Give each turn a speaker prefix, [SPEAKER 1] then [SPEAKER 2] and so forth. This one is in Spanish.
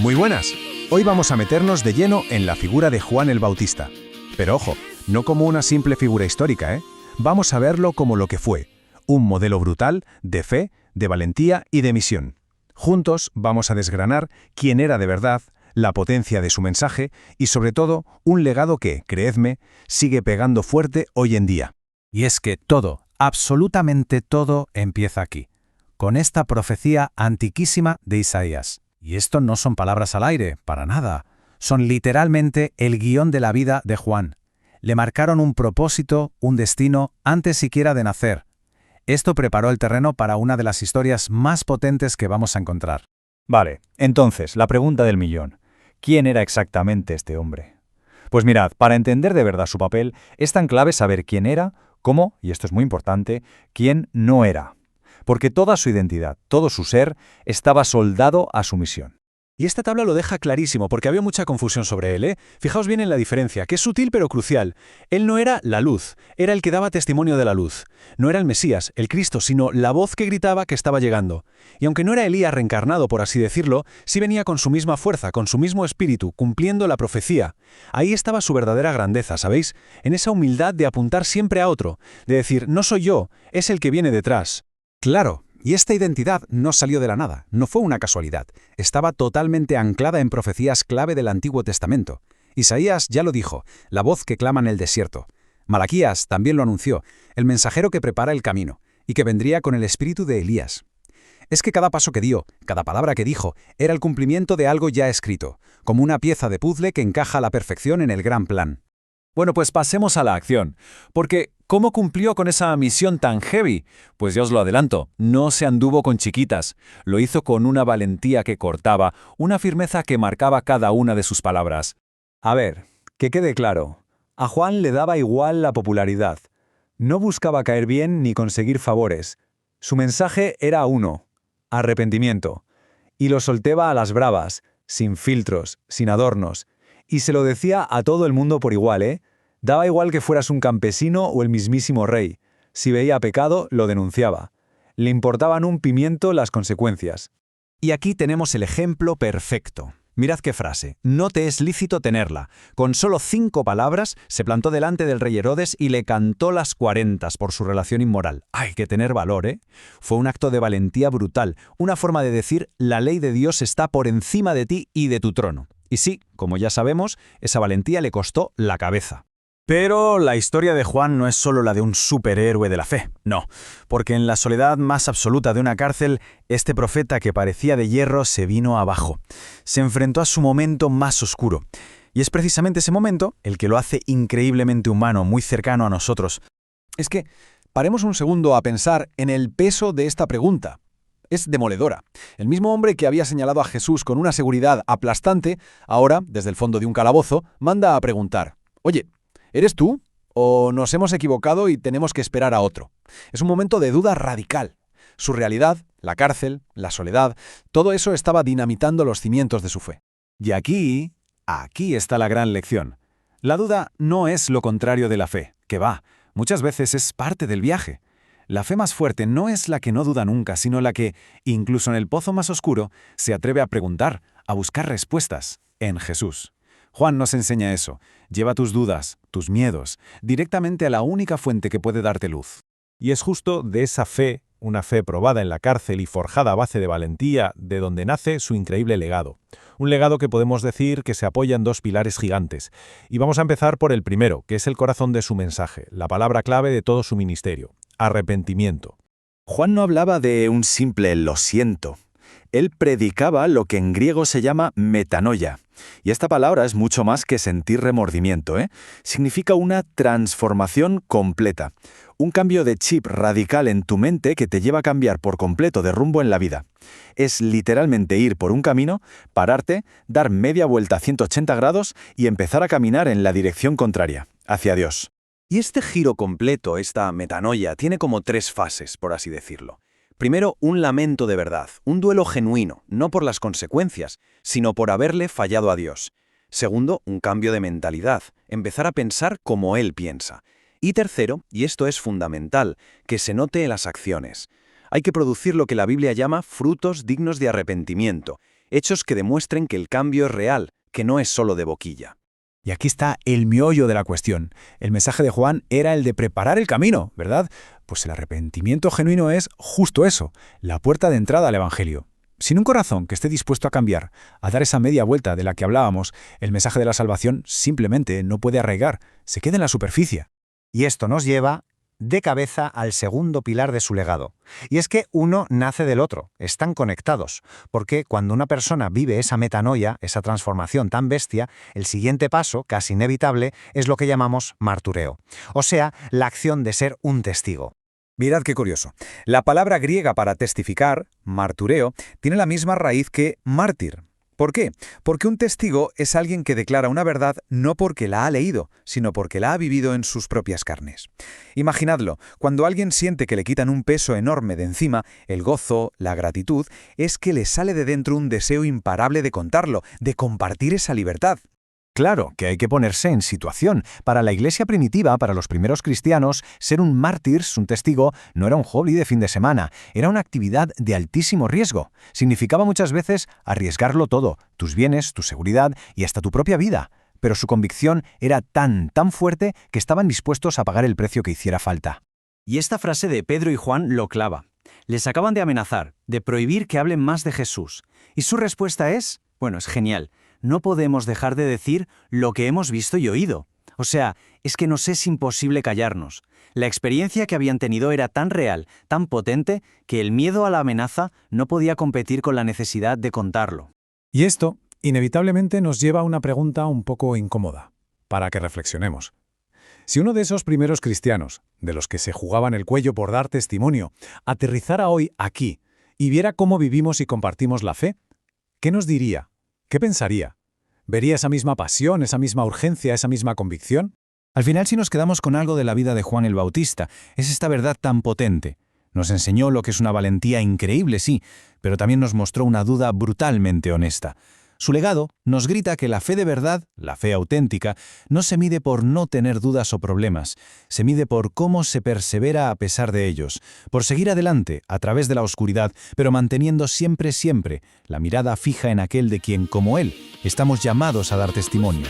[SPEAKER 1] Muy buenas. Hoy vamos a meternos de lleno en la figura de Juan el Bautista. Pero ojo, no como una simple figura histórica, ¿eh? Vamos a verlo como lo que fue, un modelo brutal de fe, de valentía y de misión. Juntos vamos a desgranar quién era de verdad, la potencia de su mensaje y sobre todo un legado que, creedme, sigue pegando fuerte hoy en día.
[SPEAKER 2] Y es que todo, absolutamente todo, empieza aquí, con esta profecía antiquísima de Isaías. Y esto no son palabras al aire, para nada. Son literalmente el guión de la vida de Juan. Le marcaron un propósito, un destino, antes siquiera de nacer. Esto preparó el terreno para una de las historias más potentes que vamos a encontrar.
[SPEAKER 3] Vale, entonces, la pregunta del millón. ¿Quién era exactamente este hombre? Pues mirad, para entender de verdad su papel, es tan clave saber quién era, cómo, y esto es muy importante, quién no era. Porque toda su identidad, todo su ser, estaba soldado a su misión.
[SPEAKER 1] Y esta tabla lo deja clarísimo porque había mucha confusión sobre él, ¿eh? Fijaos bien en la diferencia, que es sutil pero crucial. Él no era la luz, era el que daba testimonio de la luz. No era el Mesías, el Cristo, sino la voz que gritaba que estaba llegando. Y aunque no era Elías reencarnado, por así decirlo, sí venía con su misma fuerza, con su mismo espíritu, cumpliendo la profecía. Ahí estaba su verdadera grandeza, ¿sabéis? En esa humildad de apuntar siempre a otro, de decir, no soy yo, es el que viene detrás.
[SPEAKER 2] Claro, y esta identidad no salió de la nada, no fue una casualidad. Estaba totalmente anclada en profecías clave del Antiguo Testamento. Isaías ya lo dijo, la voz que clama en el desierto. Malaquías también lo anunció, el mensajero que prepara el camino, y que vendría con el espíritu de Elías. Es que cada paso que dio, cada palabra que dijo, era el cumplimiento de algo ya escrito, como una pieza de puzzle que encaja a la perfección en el gran plan.
[SPEAKER 3] Bueno, pues pasemos a la acción, porque ¿cómo cumplió con esa misión tan heavy? Pues ya os lo adelanto, no se anduvo con chiquitas, lo hizo con una valentía que cortaba, una firmeza que marcaba cada una de sus palabras. A ver, que quede claro, a Juan le daba igual la popularidad, no buscaba caer bien ni conseguir favores, su mensaje era uno, arrepentimiento, y lo soltaba a las bravas, sin filtros, sin adornos, y se lo decía a todo el mundo por igual, ¿eh? Daba igual que fueras un campesino o el mismísimo rey. Si veía pecado, lo denunciaba. Le importaban un pimiento las consecuencias.
[SPEAKER 2] Y aquí tenemos el ejemplo perfecto. Mirad qué frase, no te es lícito tenerla. Con solo 5 palabras se plantó delante del rey Herodes y le cantó las 40 por su relación inmoral. Hay que tener valor, ¿eh? Fue un acto de valentía brutal, una forma de decir, la ley de Dios está por encima de ti y de tu trono. Y sí, como ya sabemos, esa valentía le costó la cabeza. Pero la historia de Juan no es solo la de un superhéroe de la fe, no, porque en la soledad más absoluta de una cárcel, este profeta que parecía de hierro se vino abajo. Se enfrentó a su momento más oscuro. Y es precisamente ese momento el que lo hace increíblemente humano, muy cercano a nosotros.
[SPEAKER 1] Es que, paremos un segundo a pensar en el peso de esta pregunta. Es demoledora. El mismo hombre que había señalado a Jesús con una seguridad aplastante, ahora, desde el fondo de un calabozo, manda a preguntar, «Oye, ¿eres tú? ¿O nos hemos equivocado y tenemos que esperar a otro?» Es un momento de duda radical. Su realidad, la cárcel, la soledad, todo eso estaba dinamitando los cimientos de su fe.
[SPEAKER 2] Y aquí está la gran lección. La duda no es lo contrario de la fe, que va, muchas veces es parte del viaje. La fe más fuerte no es la que no duda nunca, sino la que, incluso en el pozo más oscuro, se atreve a preguntar, a buscar respuestas en Jesús. Juan nos enseña eso. Lleva tus dudas, tus miedos, directamente a la única fuente que puede darte luz.
[SPEAKER 4] Y es justo de esa fe, una fe probada en la cárcel y forjada a base de valentía, de donde nace su increíble legado. Un legado que podemos decir que se apoya en 2 pilares gigantes. Y vamos a empezar por el primero, que es el corazón de su mensaje, la palabra clave de todo su ministerio: arrepentimiento.
[SPEAKER 5] Juan no hablaba de un simple lo siento. Él predicaba lo que en griego se llama metanoia. Y esta palabra es mucho más que sentir remordimiento, ¿eh? Significa una transformación completa. Un cambio de chip radical en tu mente que te lleva a cambiar por completo de rumbo en la vida. Es literalmente ir por un camino, pararte, dar media vuelta a 180 grados y empezar a caminar en la dirección contraria, hacia Dios.
[SPEAKER 1] Y este giro completo, esta metanoia, tiene como 3 fases, por así decirlo. Primero, un lamento de verdad, un duelo genuino, no por las consecuencias, sino por haberle fallado a Dios. Segundo, un cambio de mentalidad, empezar a pensar como Él piensa. Y tercero, y esto es fundamental, que se note en las acciones. Hay que producir lo que la Biblia llama frutos dignos de arrepentimiento.
[SPEAKER 3] hechos que demuestren que el cambio es real, que no es solo de boquilla.
[SPEAKER 1] Y aquí está el meollo de la cuestión. El mensaje de Juan era el de preparar el camino, ¿verdad? Pues el arrepentimiento genuino es justo eso, la puerta de entrada al Evangelio. Sin un corazón que esté dispuesto a cambiar, a dar esa media vuelta de la que hablábamos, el mensaje de la salvación simplemente no puede arraigar, se queda en la superficie.
[SPEAKER 2] Y esto nos lleva de cabeza al segundo pilar de su legado. Y es que uno nace del otro, están conectados, porque cuando una persona vive esa metanoia, esa transformación tan bestia, el siguiente paso, casi inevitable, es lo que llamamos martureo, o sea, la acción de ser un testigo.
[SPEAKER 3] Mirad qué curioso. La palabra griega para testificar, martureo, tiene la misma raíz que mártir. ¿Por qué? Porque un testigo es alguien que declara una verdad no porque la ha leído, sino porque la ha vivido en sus propias carnes. Imaginadlo, cuando alguien siente que le quitan un peso enorme de encima, el gozo, la gratitud, es que le sale de dentro un deseo imparable de contarlo, de compartir esa libertad.
[SPEAKER 1] Claro que hay que ponerse en situación. Para la iglesia primitiva, para los primeros cristianos, ser un mártir, un testigo, no era un hobby de fin de semana, era una actividad de altísimo riesgo. Significaba muchas veces arriesgarlo todo, tus bienes, tu seguridad y hasta tu propia vida. Pero su convicción era tan fuerte que estaban dispuestos a pagar el precio que hiciera falta.
[SPEAKER 6] Y esta frase de Pedro y Juan lo clava. Les acaban de amenazar, de prohibir que hablen más de Jesús. Y su respuesta es, es genial. No podemos dejar de decir lo que hemos visto y oído. O sea, es que nos es imposible callarnos. La experiencia que habían tenido era tan real, tan potente, que el miedo a la amenaza no podía competir con la necesidad de contarlo.
[SPEAKER 4] Y esto, inevitablemente, nos lleva a una pregunta un poco incómoda, para que reflexionemos. Si uno de esos primeros cristianos, de los que se jugaban el cuello por dar testimonio, aterrizara hoy aquí y viera cómo vivimos y compartimos la fe, ¿qué nos diría? ¿Qué pensaría? ¿Vería esa misma pasión, esa misma urgencia, esa misma convicción?
[SPEAKER 1] Al final, si nos quedamos con algo de la vida de Juan el Bautista, es esta verdad tan potente. Nos enseñó lo que es una valentía increíble, sí, pero también nos mostró una duda brutalmente honesta. Su legado nos grita que la fe de verdad, la fe auténtica, no se mide por no tener dudas o problemas, se mide por cómo se persevera a pesar de ellos, por seguir adelante a través de la oscuridad, pero manteniendo siempre la mirada fija en aquel de quien, como él, estamos llamados a dar testimonio.